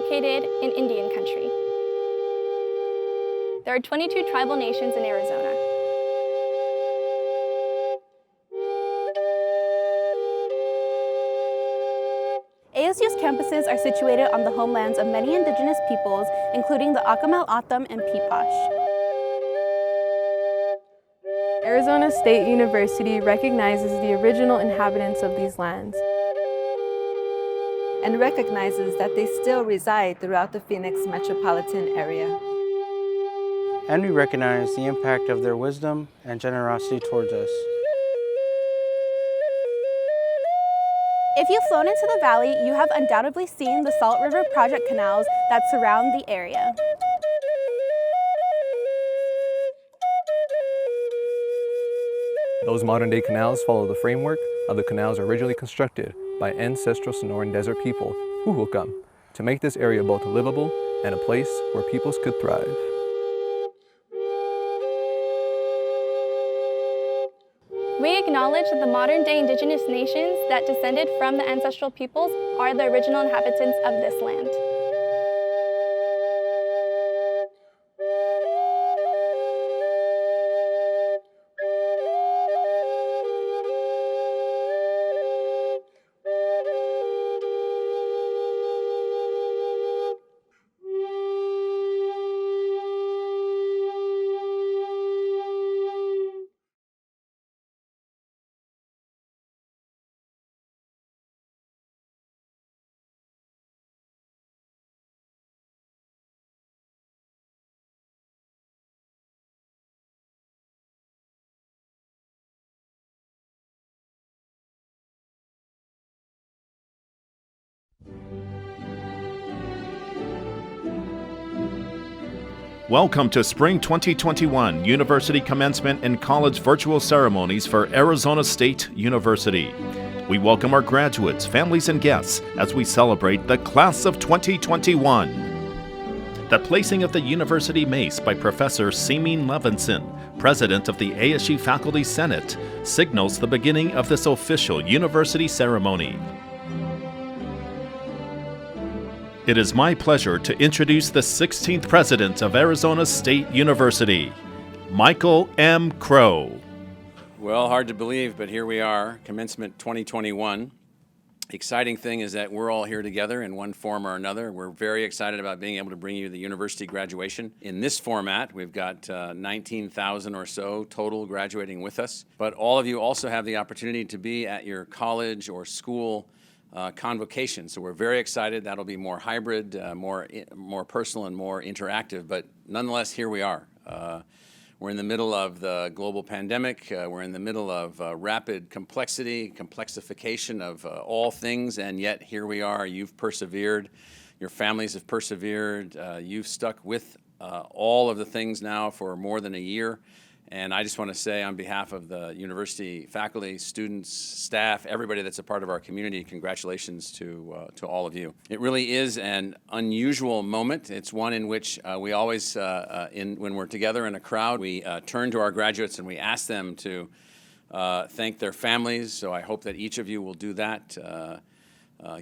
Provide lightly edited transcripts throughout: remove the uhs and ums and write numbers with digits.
located in Indian country. There are 22 tribal nations in Arizona. ASU's campuses are situated on the homelands of many indigenous peoples, including the Akimel O'odham and Peepash. Arizona State University recognizes the original inhabitants of these lands and recognizes that they still reside throughout the Phoenix metropolitan area. And we recognize the impact of their wisdom and generosity towards us. If you've flown into the valley, you have undoubtedly seen the Salt River Project canals that surround the area. Those modern-day canals follow the framework of the canals originally constructed by ancestral Sonoran Desert people, Huhulcum, to make this area both livable and a place where peoples could thrive. We acknowledge that the modern-day indigenous nations that descended from the ancestral peoples are the original inhabitants of this land. Welcome to Spring 2021 University Commencement and College Virtual Ceremonies for Arizona State University. We welcome our graduates, families, and guests as we celebrate the Class of 2021. The placing of the University Mace by Professor Seamin Levinson, President of the ASU Faculty Senate, signals the beginning of this official university ceremony. It is my pleasure to introduce the 16th President of Arizona State University, Michael M. Crow. Well, hard to believe, but here we are, Commencement 2021. Exciting thing is that we're all here together in one form or another. We're very excited about being able to bring you the university graduation. In this format, we've got 19,000 or so total graduating with us, but all of you also have the opportunity to be at your college or school convocation. So we're very excited. That'll be more hybrid, more personal and more interactive, but nonetheless, here we are. We're in the middle of the global pandemic. We're in the middle of rapid complexification of all things, and yet here we are. You've persevered. Your families have persevered. You've stuck with all of the things now for more than a year. And I just want to say on behalf of the university faculty, students, staff, everybody that's a part of our community, congratulations to all of you. It really is an unusual moment. It's one in which we always, when we're together in a crowd, we turn to our graduates and we ask them to thank their families. So I hope that each of you will do that.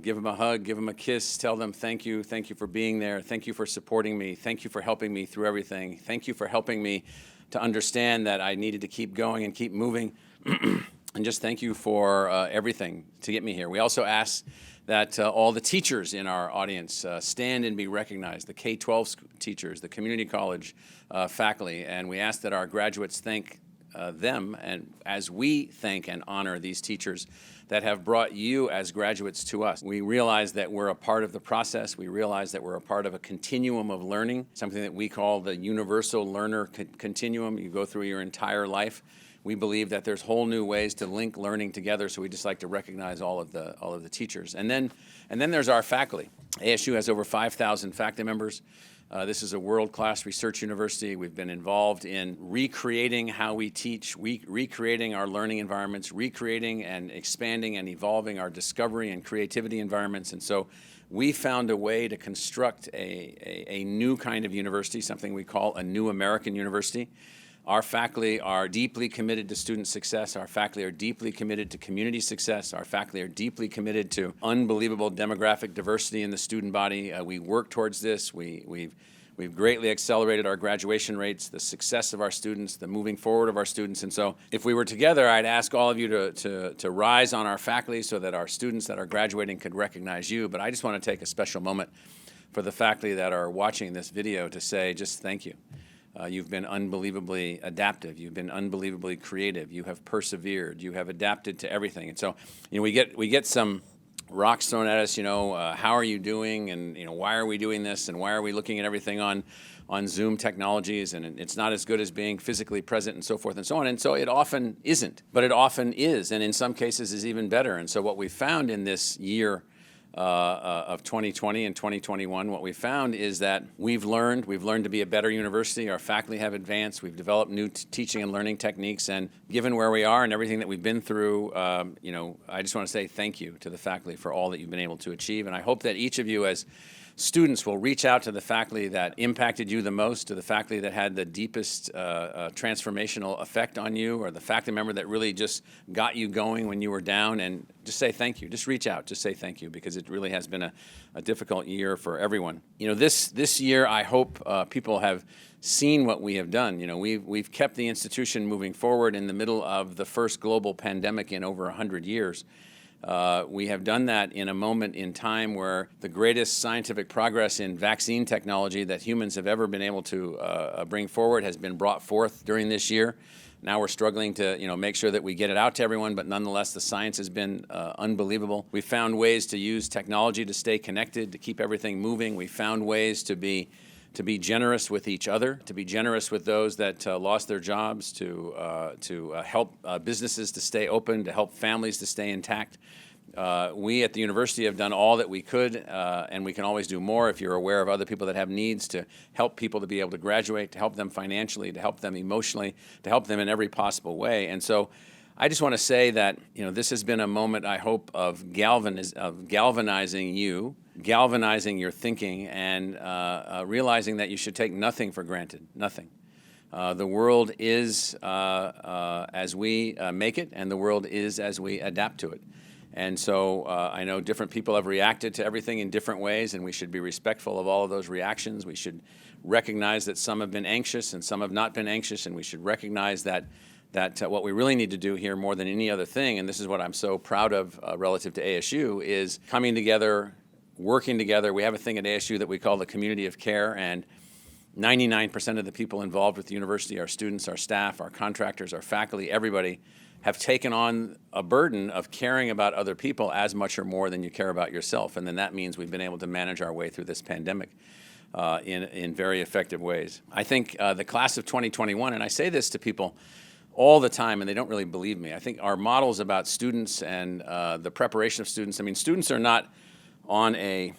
Give them a hug, give them a kiss, tell them thank you for being there, thank you for supporting me, thank you for helping me through everything, thank you for helping me to understand that I needed to keep going and keep moving, and just thank you for everything to get me here. We also ask that all the teachers in our audience stand and be recognized, the K-12 teachers, the community college faculty, and we ask that our graduates thank them, and as we thank and honor these teachers that have brought you as graduates to us. We realize that we're a part of the process. We realize that we're a part of a continuum of learning, something that we call the universal learner continuum. You go through your entire life. We believe that there's whole new ways to link learning together, so we just like to recognize all of the teachers. And then there's our faculty. ASU has over 5,000 faculty members. This is a world-class research university. We've been involved in recreating how we teach, recreating our learning environments, recreating and expanding and evolving our discovery and creativity environments. And so we found a way to construct a new kind of university, something we call a new American university. Our faculty are deeply committed to student success. Our faculty are deeply committed to community success. Our faculty are deeply committed to unbelievable demographic diversity in the student body. We work towards this. We've greatly accelerated our graduation rates, the success of our students, the moving forward of our students. And so if we were together, I'd ask all of you to rise on our faculty so that our students that are graduating could recognize you. But I just want to take a special moment for the faculty that are watching this video to say just thank you. You've been unbelievably adaptive. You've been unbelievably creative. You have persevered. You have adapted to everything. And so, we get some rocks thrown at us. How are you doing? And why are we doing this? And why are we looking at everything on Zoom technologies? And it's not as good as being physically present, and so forth and so on. And so it often isn't, but it often is, and in some cases is even better. And so what we found in this year of 2020 and 2021, what we found is that we've learned to be a better university. Our faculty have advanced. We've developed new teaching and learning techniques. And given where we are and everything that we've been through, I just want to say thank you to the faculty for all that you've been able to achieve. And I hope that each of you as students will reach out to the faculty that impacted you the most, to the faculty that had the deepest transformational effect on you, or the faculty member that really just got you going when you were down, and just say thank you. Just reach out, just say thank you, because it really has been a difficult year for everyone. This year, I hope people have seen what we have done. We've kept the institution moving forward in the middle of the first global pandemic in over 100 years. We have done that in a moment in time where the greatest scientific progress in vaccine technology that humans have ever been able to bring forward has been brought forth during this year. Now we're struggling to make sure that we get it out to everyone, but nonetheless the science has been unbelievable. We found ways to use technology to stay connected, to keep everything moving. We found ways to be generous with each other, to be generous with those that lost their jobs, to help businesses to stay open, to help families to stay intact. We at the university have done all that we could, and we can always do more if you're aware of other people that have needs, to help people to be able to graduate, to help them financially, to help them emotionally, to help them in every possible way. And so I just want to say that this has been a moment, I hope, of galvanizing you, galvanizing your thinking, and realizing that you should take nothing for granted, nothing. The world is as we make it, and the world is as we adapt to it. And so I know different people have reacted to everything in different ways, and we should be respectful of all of those reactions. We should recognize that some have been anxious and some have not been anxious, and we should recognize that what we really need to do here more than any other thing, and this is what I'm so proud of relative to ASU, is coming together, working together. We have a thing at ASU that we call the community of care, and 99% of the people involved with the university, our students, our staff, our contractors, our faculty, everybody, have taken on a burden of caring about other people as much or more than you care about yourself. And then that means we've been able to manage our way through this pandemic in very effective ways. I think the class of 2021, and I say this to people all the time, and they don't really believe me. I think our models about students and the preparation of students, students are not on a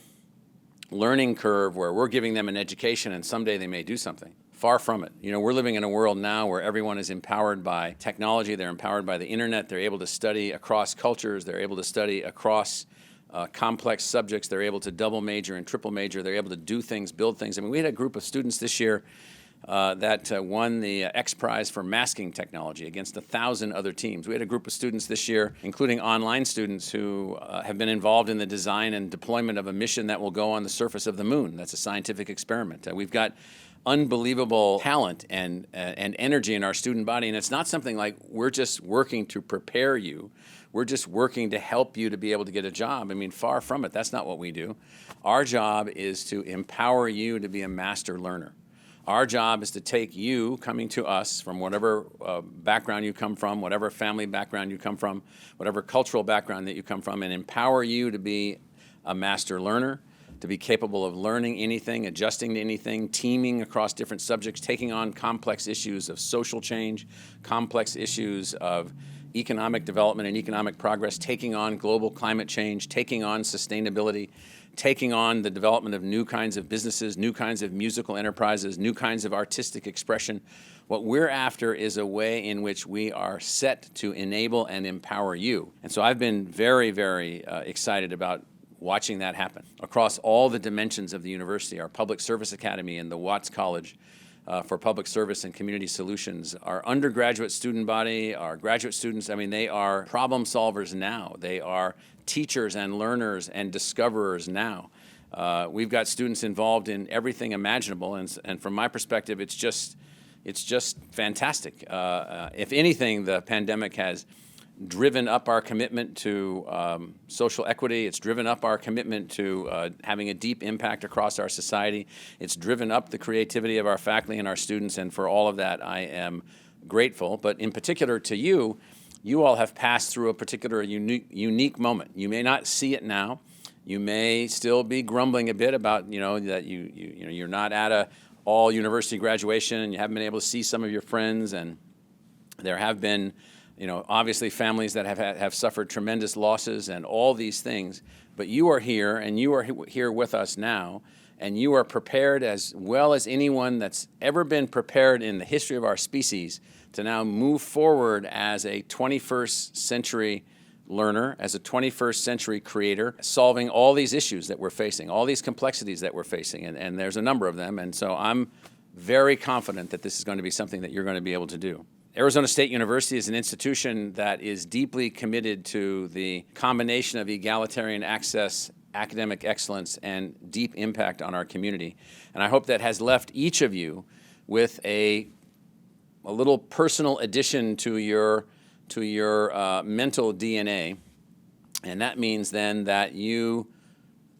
learning curve where we're giving them an education and someday they may do something. Far from it. We're living in a world now where everyone is empowered by technology. They're empowered by the internet. They're able to study across cultures. They're able to study across complex subjects. They're able to double major and triple major. They're able to do things, build things. We had a group of students this year that won the X Prize for masking technology against 1,000 other teams. We had a group of students this year, including online students, who have been involved in the design and deployment of a mission that will go on the surface of the moon. That's a scientific experiment. We've got unbelievable talent and energy in our student body, and it's not something like we're just working to prepare you. We're just working to help you to be able to get a job. Far from it. That's not what we do. Our job is to empower you to be a master learner. Our job is to take you coming to us from whatever background you come from, whatever family background you come from, whatever cultural background that you come from, and empower you to be a master learner, to be capable of learning anything, adjusting to anything, teaming across different subjects, taking on complex issues of social change, complex issues of economic development and economic progress, taking on global climate change, taking on sustainability, taking on the development of new kinds of businesses, new kinds of musical enterprises, new kinds of artistic expression. What we're after is a way in which we are set to enable and empower you. And so I've been very, very excited about watching that happen across all the dimensions of the university, our public service academy and the Watts College for public service and community solutions. Our undergraduate student body, our graduate students, I mean, they are problem solvers now. They are teachers and learners and discoverers now. We've got students involved in everything imaginable, and from my perspective, it's just fantastic. If anything, the pandemic has driven up our commitment to social equity. It's driven up our commitment to having a deep impact across our society. It's driven up the creativity of our faculty and our students, and for all of that, I am grateful. But in particular to you, you all have passed through a particular unique moment. You may not see it now. You may still be grumbling a bit about, that you're not at a all university graduation and you haven't been able to see some of your friends, and there have been obviously families that have suffered tremendous losses and all these things, but you are here and you are here with us now, and you are prepared as well as anyone that's ever been prepared in the history of our species to now move forward as a 21st century learner, as a 21st century creator, solving all these issues that we're facing, all these complexities that we're facing, and there's a number of them, and so I'm very confident that this is going to be something that you're going to be able to do. Arizona State University is an institution that is deeply committed to the combination of egalitarian access, academic excellence, and deep impact on our community. And I hope that has left each of you with a little personal addition to your mental DNA. And that means then that you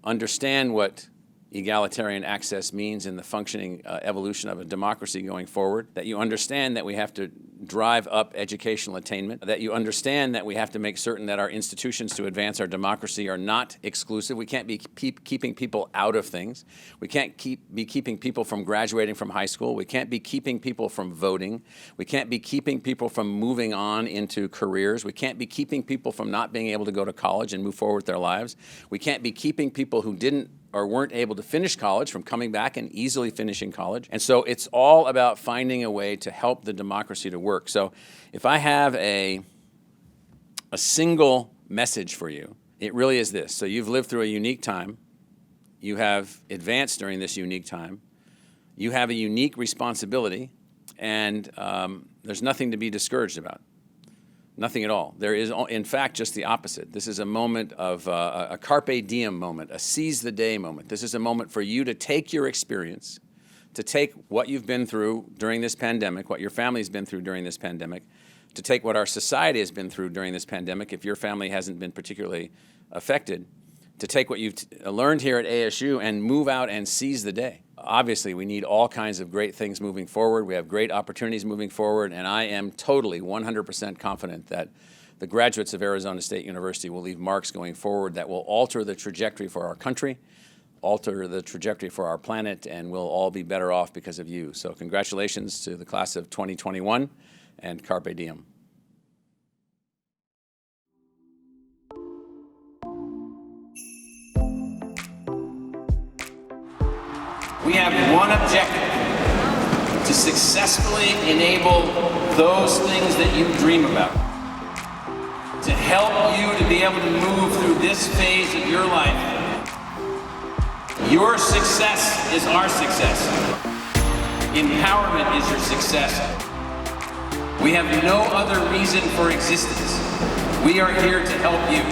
understand what egalitarian access means in the functioning evolution of a democracy going forward, that you understand that we have to drive up educational attainment, that you understand that we have to make certain that our institutions to advance our democracy are not exclusive. We can't be keeping people out of things. We can't be keeping people from graduating from high school. We can't be keeping people from voting. We can't be keeping people from moving on into careers. We can't be keeping people from not being able to go to college and move forward with their lives. We can't be keeping people who didn't or weren't able to finish college from coming back and easily finishing college. And so it's all about finding a way to help the democracy to work. So if I have a single message for you, it really is this. So you've lived through a unique time. You have advanced during this unique time. You have a unique responsibility, and there's nothing to be discouraged about. Nothing at all. There is, in fact, just the opposite. This is a moment of a carpe diem moment, a seize the day moment. This is a moment for you to take your experience, to take what you've been through during this pandemic, what your family's been through during this pandemic, to take what our society has been through during this pandemic, if your family hasn't been particularly affected, to take what you've learned here at ASU and move out and seize the day. Obviously, we need all kinds of great things moving forward. We have great opportunities moving forward, and I am totally 100% confident that the graduates of Arizona State University will leave marks going forward that will alter the trajectory for our country, alter the trajectory for our planet, and we'll all be better off because of you. So congratulations to the class of 2021, and carpe diem. We have one objective: to successfully enable those things that you dream about, to help you to be able to move through this phase of your life. Your success is our success. Empowerment is your success. We have no other reason for existence. We are here to help you.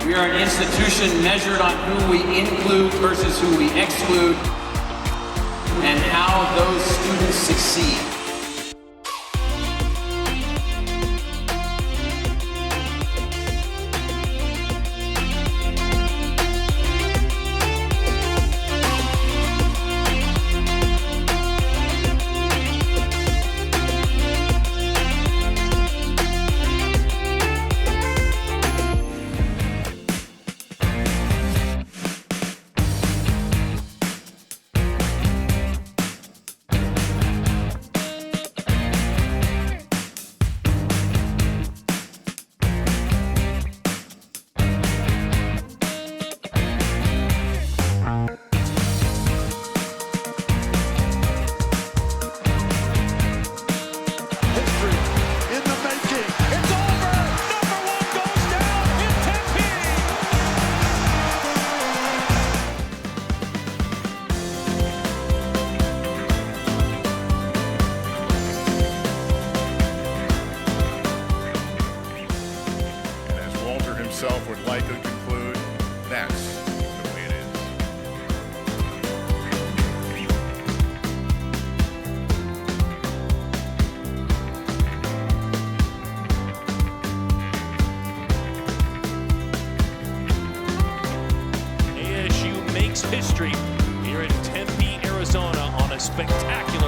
We are an institution measured on who we include versus who we exclude, and how those students succeed.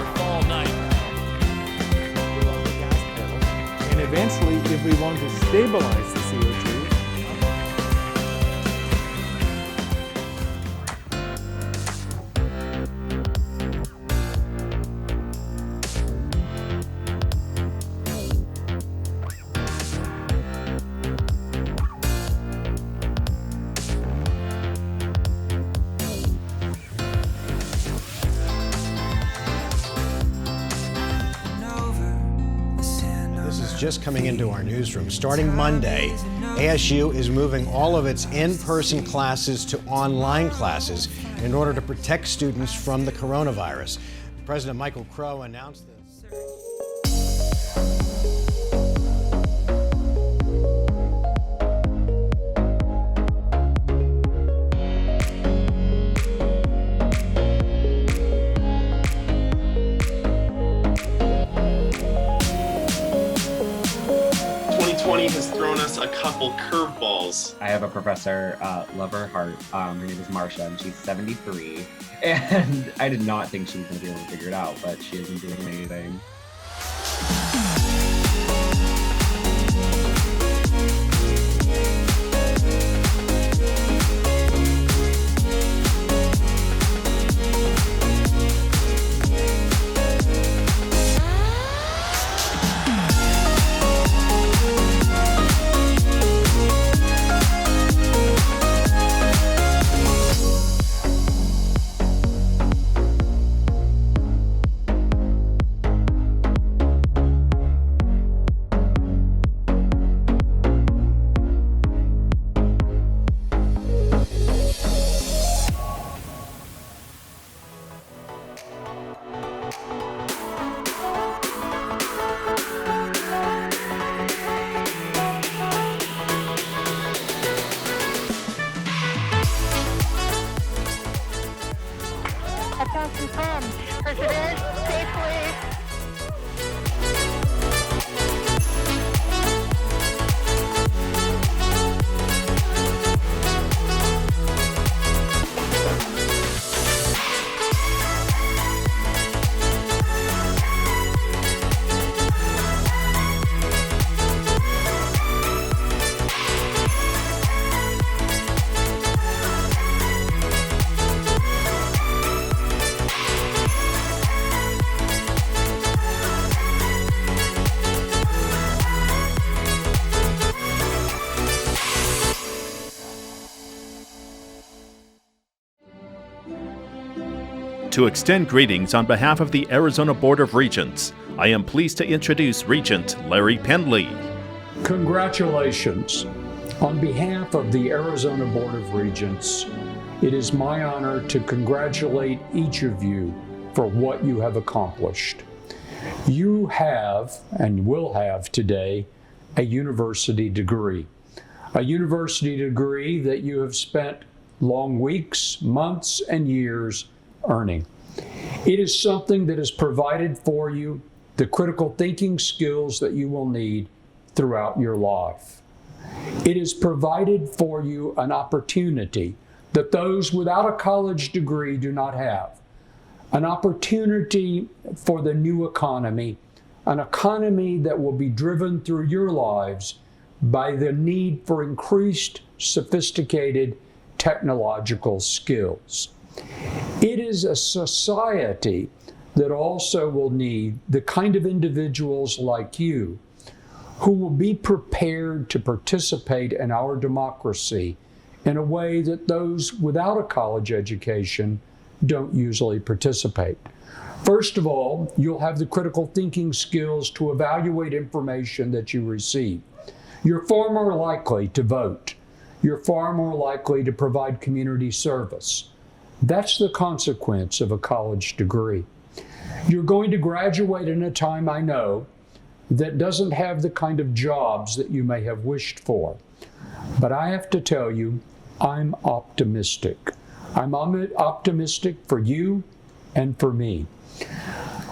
spectacular fall night. And eventually, if we want to stabilize the CO2, just coming into our newsroom. Starting Monday, ASU is moving all of its in-person classes to online classes in order to protect students from the coronavirus. President Michael Crow announced this. 2020 has thrown us a couple curveballs. I have a professor, love her heart. Her name is Marcia, and she's 73. And I did not think she was going to be able to figure it out, but she isn't doing anything. President, safely. To extend greetings on behalf of the Arizona Board of Regents, I am pleased to introduce Regent Larry Pendley. Congratulations. On behalf of the Arizona Board of Regents, it is my honor to congratulate each of you for what you have accomplished. You have, and will have today, a university degree. A university degree that you have spent long weeks, months, and years earning. It is something that has provided for you the critical thinking skills that you will need throughout your life. It has provided for you an opportunity that those without a college degree do not have. An opportunity for the new economy, an economy that will be driven through your lives by the need for increased sophisticated technological skills. It is a society that also will need the kind of individuals like you who will be prepared to participate in our democracy in a way that those without a college education don't usually participate. First of all, you'll have the critical thinking skills to evaluate information that you receive. You're far more likely to vote. You're far more likely to provide community service. That's the consequence of a college degree. You're going to graduate in a time, I know, that doesn't have the kind of jobs that you may have wished for. But I have to tell you, I'm optimistic. I'm optimistic for you and for me.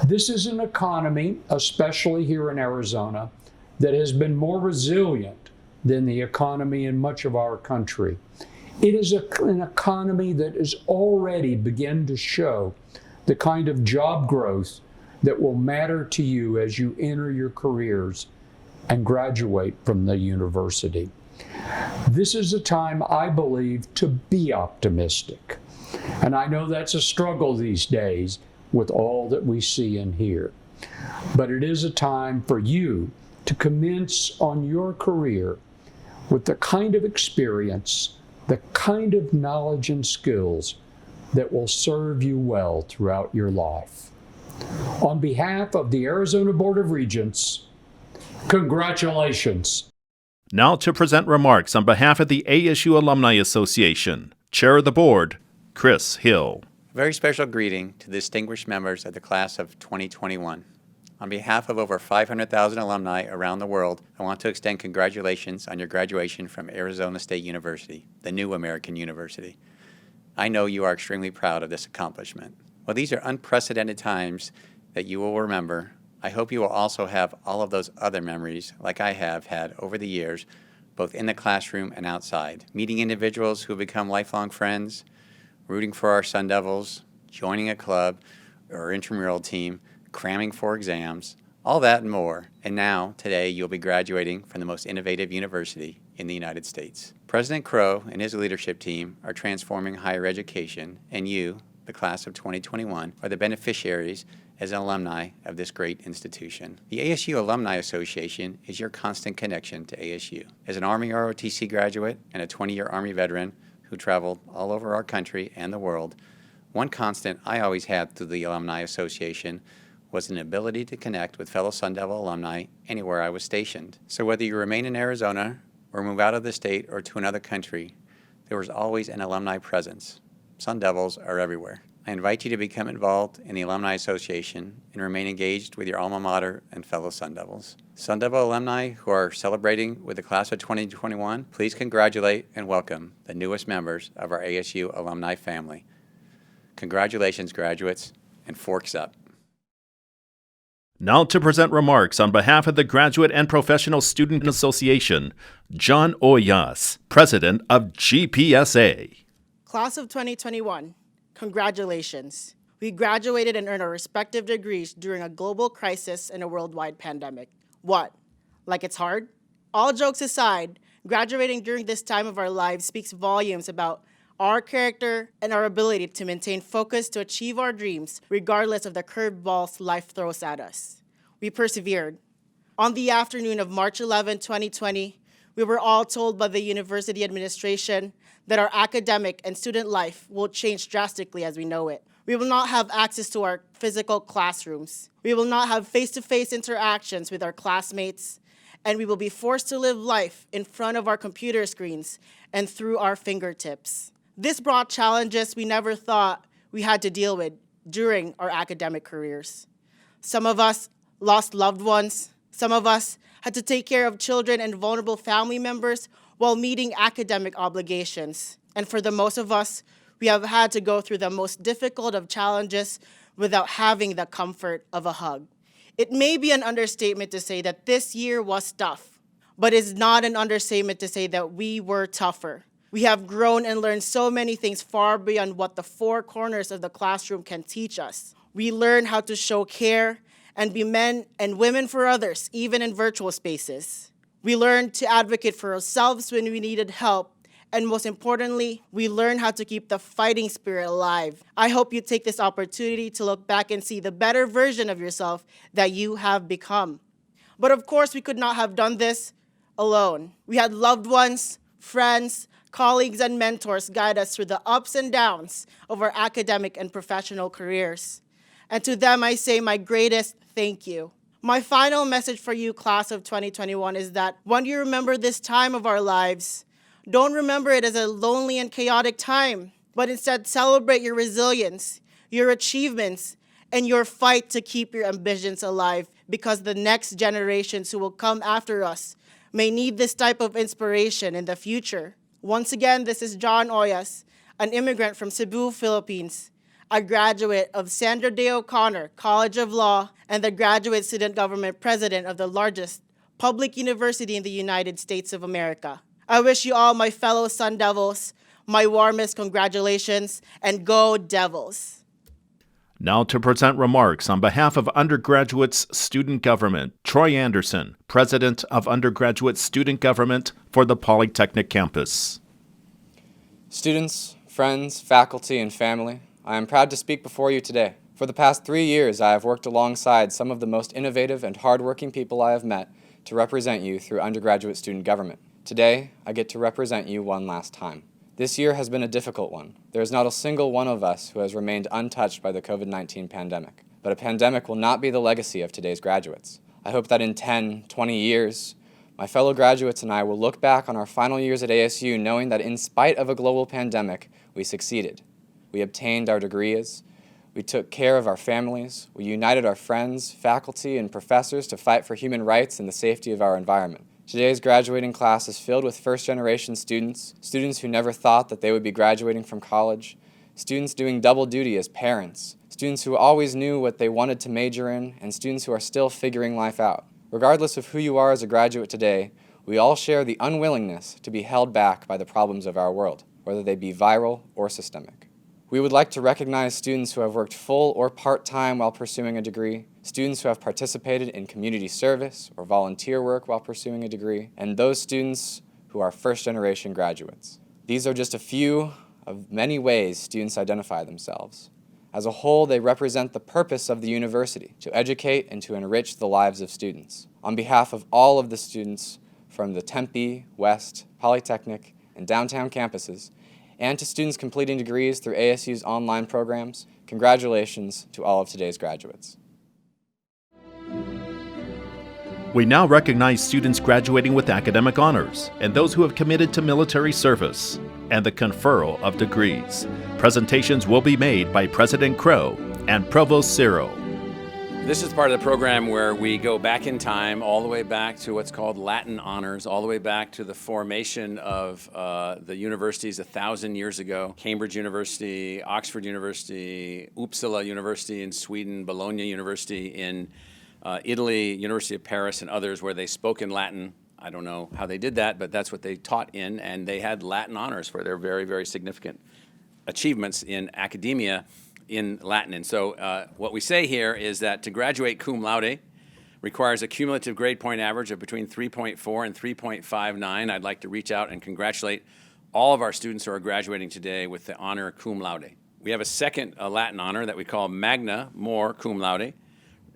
This is an economy, especially here in Arizona, that has been more resilient than the economy in much of our country. It is an economy that has already begun to show the kind of job growth that will matter to you as you enter your careers and graduate from the university. This is a time, I believe, to be optimistic. And I know that's a struggle these days with all that we see and hear. But it is a time for you to commence on your career with the kind of experience, the kind of knowledge and skills that will serve you well throughout your life. On behalf of the Arizona Board of Regents, congratulations. Now to present remarks on behalf of the ASU Alumni Association, Chair of the Board, Chris Hill. A very special greeting to the distinguished members of the class of 2021. On behalf of over 500,000 alumni around the world, I want to extend congratulations on your graduation from Arizona State University, the new American university. I know you are extremely proud of this accomplishment. While these are unprecedented times that you will remember, I hope you will also have all of those other memories like I have had over the years, both in the classroom and outside. Meeting individuals who have become lifelong friends, rooting for our Sun Devils, joining a club or intramural team, cramming for exams, all that and more. And now, today, you'll be graduating from the most innovative university in the United States. President Crow and his leadership team are transforming higher education, and you, the class of 2021, are the beneficiaries as alumni of this great institution. The ASU Alumni Association is your constant connection to ASU. As an Army ROTC graduate and a 20-year Army veteran who traveled all over our country and the world, one constant I always had through the Alumni Association was an ability to connect with fellow Sun Devil alumni anywhere I was stationed. So whether you remain in Arizona or move out of the state or to another country, there was always an alumni presence. Sun Devils are everywhere. I invite you to become involved in the Alumni Association and remain engaged with your alma mater and fellow Sun Devils. Sun Devil alumni who are celebrating with the class of 2021, please congratulate and welcome the newest members of our ASU alumni family. Congratulations, graduates, and forks up. Now to present remarks on behalf of the Graduate and Professional Student Association, John Oyas, President of GPSA. Class of 2021, congratulations. We graduated and earned our respective degrees during a global crisis and a worldwide pandemic. What? Like it's hard? All jokes aside, graduating during this time of our lives speaks volumes about our character and our ability to maintain focus to achieve our dreams regardless of the curveballs life throws at us. We persevered. On the afternoon of March 11, 2020, we were all told by the university administration that our academic and student life will change drastically as we know it. We will not have access to our physical classrooms. We will not have face-to-face interactions with our classmates, and we will be forced to live life in front of our computer screens and through our fingertips. This brought challenges we never thought we had to deal with during our academic careers. Some of us lost loved ones. Some of us had to take care of children and vulnerable family members while meeting academic obligations. And for the most of us, we have had to go through the most difficult of challenges without having the comfort of a hug. It may be an understatement to say that this year was tough, but it's not an understatement to say that we were tougher. We have grown and learned so many things far beyond what the four corners of the classroom can teach us. We learn how to show care and be men and women for others, even in virtual spaces. We learned to advocate for ourselves when we needed help, and most importantly, we learn how to keep the fighting spirit alive. I hope you take this opportunity to look back and see the better version of yourself that you have become. But of course, we could not have done this alone. We had loved ones, friends, colleagues, and mentors guide us through the ups and downs of our academic and professional careers. And to them, I say my greatest thank you. My final message for you, class of 2021, is that when you remember this time of our lives, don't remember it as a lonely and chaotic time, but instead celebrate your resilience, your achievements, and your fight to keep your ambitions alive, because the next generations who will come after us may need this type of inspiration in the future. Once again, this is John Oyas, an immigrant from Cebu, Philippines, a graduate of Sandra Day O'Connor College of Law, and the graduate student government president of the largest public university in the United States of America. I wish you all, my fellow Sun Devils, my warmest congratulations, and go Devils. Now to present remarks on behalf of Undergraduates Student Government, Troy Anderson, President of Undergraduate Student Government for the Polytechnic Campus. Students, friends, faculty, and family, I am proud to speak before you today. For the past 3 years, I have worked alongside some of the most innovative and hardworking people I have met to represent you through undergraduate student government. Today, I get to represent you one last time. This year has been a difficult one. There is not a single one of us who has remained untouched by the COVID-19 pandemic. But a pandemic will not be the legacy of today's graduates. I hope that in 10, 20 years, my fellow graduates and I will look back on our final years at ASU knowing that in spite of a global pandemic, we succeeded. We obtained our degrees, we took care of our families, we united our friends, faculty, and professors to fight for human rights and the safety of our environment. Today's graduating class is filled with first-generation students, students who never thought that they would be graduating from college, students doing double duty as parents, students who always knew what they wanted to major in, and students who are still figuring life out. Regardless of who you are as a graduate today, we all share the unwillingness to be held back by the problems of our world, whether they be viral or systemic. We would like to recognize students who have worked full or part-time while pursuing a degree, students who have participated in community service or volunteer work while pursuing a degree, and those students who are first-generation graduates. These are just a few of many ways students identify themselves. As a whole, they represent the purpose of the university, to educate and to enrich the lives of students. On behalf of all of the students from the Tempe, West, Polytechnic, and downtown campuses, and to students completing degrees through ASU's online programs, congratulations to all of today's graduates. We now recognize students graduating with academic honors and those who have committed to military service and the conferral of degrees. Presentations will be made by President Crow and Provost Ciro. This is part of the program where we go back in time, all the way back to what's called Latin honors, all the way back to the formation of the universities 1,000 years ago. Cambridge University, Oxford University, Uppsala University in Sweden, Bologna University in Italy, University of Paris, and others where they spoke in Latin. I don't know how they did that, but that's what they taught in, and they had Latin honors for their very, very significant achievements in academia in Latin. And so what we say here is that to graduate cum laude requires a cumulative grade point average of between 3.4 and 3.59. I'd like to reach out and congratulate all of our students who are graduating today with the honor cum laude. We have a second Latin honor that we call magna more cum laude.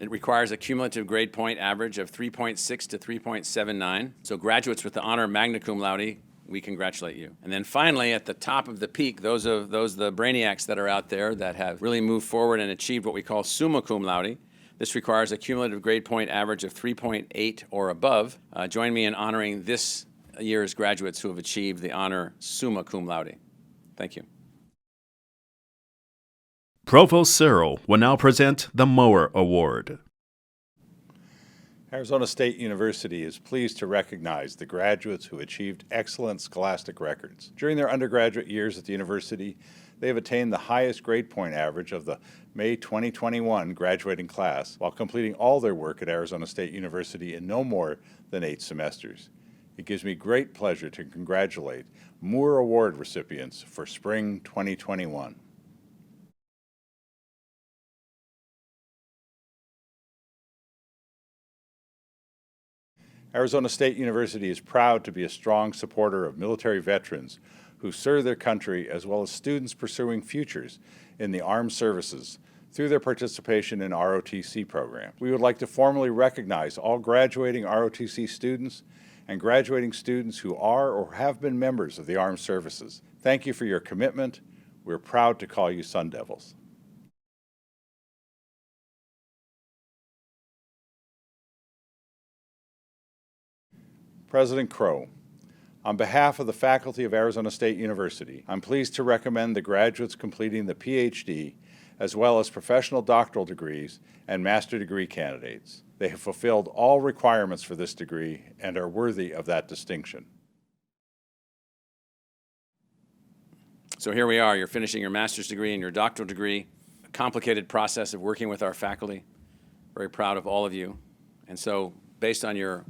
It requires a cumulative grade point average of 3.6 to 3.79. So graduates with the honor magna cum laude, we congratulate you. And then finally, at the top of the peak, those the brainiacs that are out there that have really moved forward and achieved what we call summa cum laude. This requires a cumulative grade point average of 3.8 or above. Join me in honoring this year's graduates who have achieved the honor summa cum laude. Thank you. Provost Ciro will now present the Moeur Award. Arizona State University is pleased to recognize the graduates who achieved excellent scholastic records. During their undergraduate years at the university, they have attained the highest grade point average of the May 2021 graduating class while completing all their work at Arizona State University in no more than 8 semesters. It gives me great pleasure to congratulate Moeur Award recipients for Spring 2021. Arizona State University is proud to be a strong supporter of military veterans who serve their country as well as students pursuing futures in the armed services through their participation in ROTC program. We would like to formally recognize all graduating ROTC students and graduating students who are or have been members of the armed services. Thank you for your commitment. We're proud to call you Sun Devils. President Crow, on behalf of the faculty of Arizona State University, I'm pleased to recommend the graduates completing the PhD as well as professional doctoral degrees and master degree candidates. They have fulfilled all requirements for this degree and are worthy of that distinction. So here we are, you're finishing your master's degree and your doctoral degree, a complicated process of working with our faculty. Very proud of all of you. And so based on your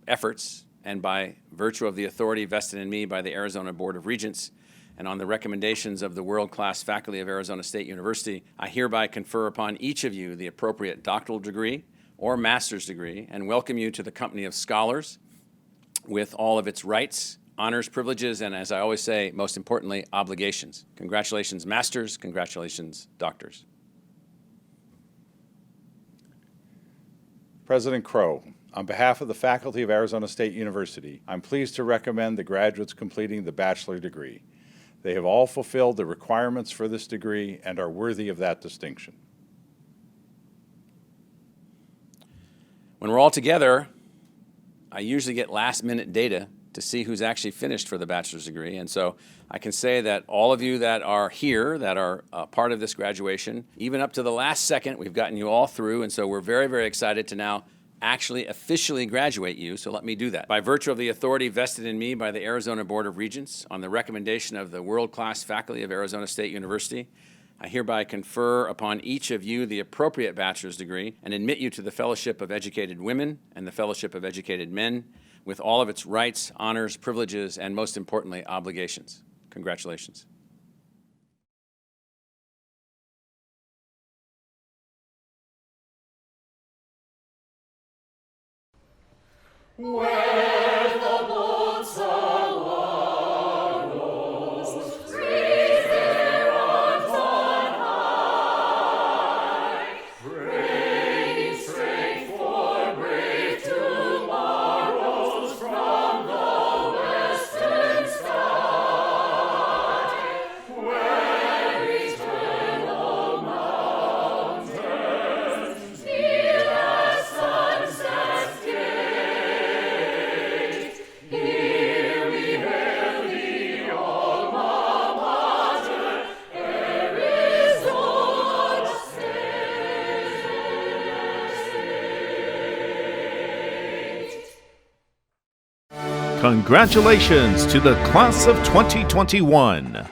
efforts, and by virtue of the authority vested in me by the Arizona Board of Regents and on the recommendations of the world-class faculty of Arizona State University, I hereby confer upon each of you the appropriate doctoral degree or master's degree and welcome you to the company of scholars with all of its rights, honors, privileges, and as I always say, most importantly, obligations. Congratulations, masters. Congratulations, doctors. President Crow, on behalf of the faculty of Arizona State University, I'm pleased to recommend the graduates completing the bachelor degree. They have all fulfilled the requirements for this degree and are worthy of that distinction. When we're all together, I usually get last-minute data to see who's actually finished for the bachelor's degree. And so I can say that all of you that are here, that are part of this graduation, even up to the last second, we've gotten you all through. And so we're very, very excited to now actually officially graduate you. So let me do that. By virtue of the authority vested in me by the Arizona Board of Regents, on the recommendation of the world-class faculty of Arizona State University, I hereby confer upon each of you the appropriate bachelor's degree and admit you to the Fellowship of Educated Women and the Fellowship of Educated Men with all of its rights, honors, privileges, and most importantly, obligations. Congratulations. Where the boats are wallows, raise their arms on high, praying strength for brave tomorrows from the western sky, where eternal mountains kneel as sunsets gate. Here we hail the Alma Mater, Arizona State. Congratulations to the class of 2021.